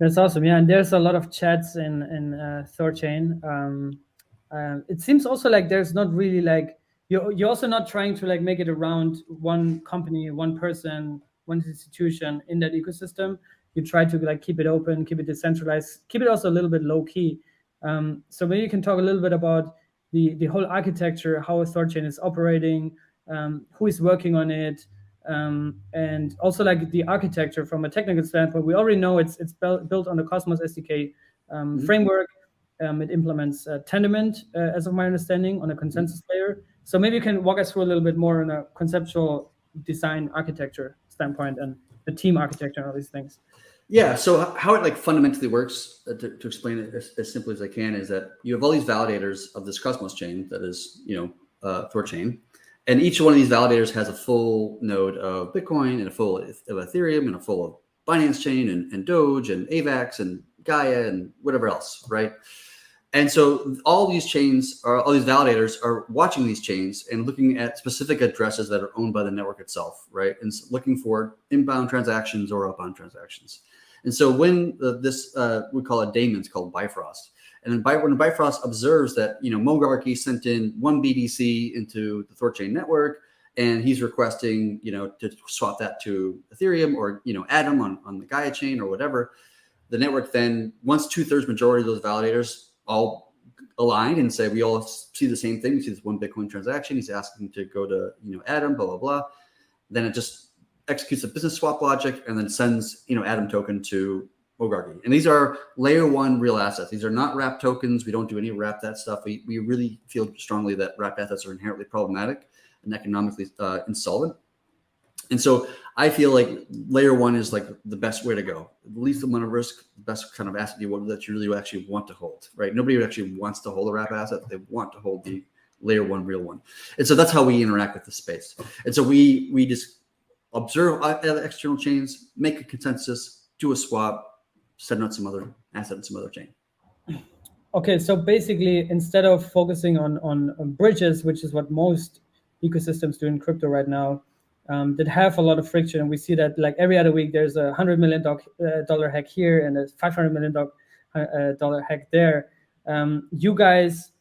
That's awesome. Yeah, and there's a lot of chats in THORCHAIN. It seems also like there's not really like you're also not trying to like make it around one company, one person, one institution in that ecosystem. You try to like keep it open, keep it decentralized, keep it also a little bit low key. So maybe you can talk a little bit about the whole architecture, how THORCHAIN is operating, who is working on it, and also like the architecture from a technical standpoint. We already know it's built on the Cosmos SDK framework. It implements Tendermint, as of my understanding, on a consensus layer. So maybe you can walk us through a little bit more on a conceptual design architecture standpoint and the team architecture and all these things. Yeah, so how it like fundamentally works, to explain it as simply as I can, is that you have all these validators of this Cosmos chain that is, THORCHAIN, and each one of these validators has a full node of Bitcoin and a full of Ethereum and a full of Binance chain and Doge and AVAX and Gaia and whatever else, right? And so all these validators are watching these chains and looking at specific addresses that are owned by the network itself, right? And looking for inbound transactions or outbound transactions. And so when we call it daemons called Bifrost. And then when Bifrost observes that, Mogarchy sent in one BTC into the THORCHAIN network, and he's requesting, to swap that to Ethereum or, Atom on the Gaia chain or whatever, the network then, once 2/3 majority of those validators all align and say, we all see the same thing, we see this one Bitcoin transaction, he's asking to go to, Atom, blah, blah, blah. Then it just executes a business swap logic and then sends, Atom token to Mogarchy. And these are layer one real assets. These are not wrap tokens. We don't do any wrap that stuff. We really feel strongly that wrap assets are inherently problematic and economically insolvent. And so I feel like layer one is like the best way to go. The least amount of risk, the best kind of asset that you really actually want to hold, right? Nobody actually wants to hold a wrap asset. They want to hold the layer one real one. And so that's how we interact with the space. And so we just observe external chains, make a consensus, do a swap, send out some other asset and some other chain. Okay, so basically, instead of focusing on bridges, which is what most ecosystems do in crypto right now, that have a lot of friction, and we see that like every other week there's a $100 million hack here and a $500 million dollar hack there. You guys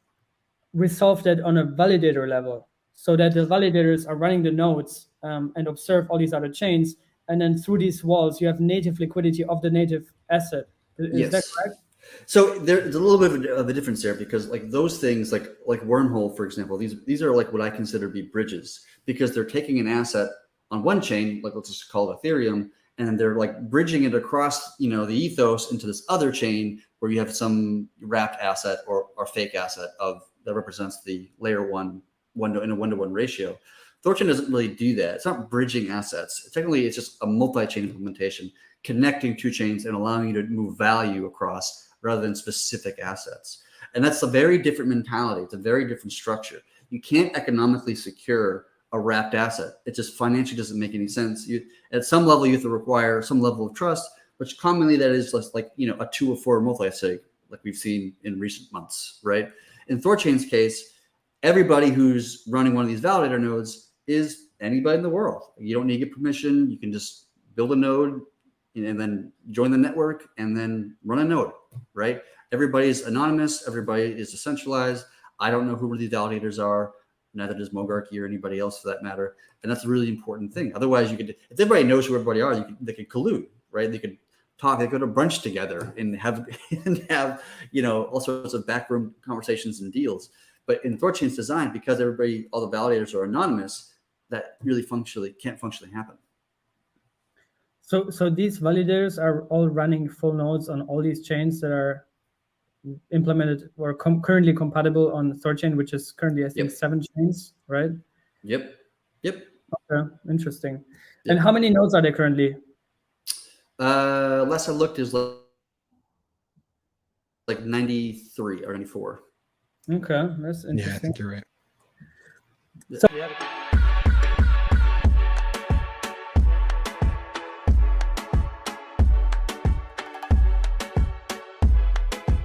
resolve that on a validator level, so that the validators are running the nodes and observe all these other chains, and then through these walls you have native liquidity of the native asset. Is that correct? So there's a little bit of a difference there, because like those things, like Wormhole, for example, these are like what I consider to be bridges, because they're taking an asset on one chain, like let's just call it Ethereum, and they're like bridging it across, the ethos into this other chain where you have some wrapped asset or fake asset that represents the layer one in a 1-to-1 ratio. THORCHAIN doesn't really do that. It's not bridging assets. Technically, it's just a multi-chain implementation, connecting two chains and allowing you to move value across rather than specific assets. And that's a very different mentality. It's a very different structure. You can't economically secure a wrapped asset. It just financially doesn't make any sense. At some level, you have to require some level of trust, which commonly that is less like, a 2 or 4 multi-sig, like we've seen in recent months, right? In THORCHAIN's case, everybody who's running one of these validator nodes is anybody in the world. You don't need to get permission. You can just build a node and then join the network and then run a node, right? Everybody is anonymous. Everybody is decentralized. I don't know who these validators are. Neither does Mogarchy or anybody else for that matter. And that's a really important thing. Otherwise, if everybody knows who everybody are, they could collude, right? They could talk, they go to brunch together and have all sorts of backroom conversations and deals. But in THORCHAIN's design, because all the validators are anonymous, that really can't functionally happen. So these validators are all running full nodes on all these chains that are implemented or currently compatible on THORCHAIN, which is currently, I think, 7 chains, right? Yep. Okay, interesting. Yep. And how many nodes are there currently? Last I looked is like 93 or 94. Okay, that's interesting. Yeah, I think you're right. So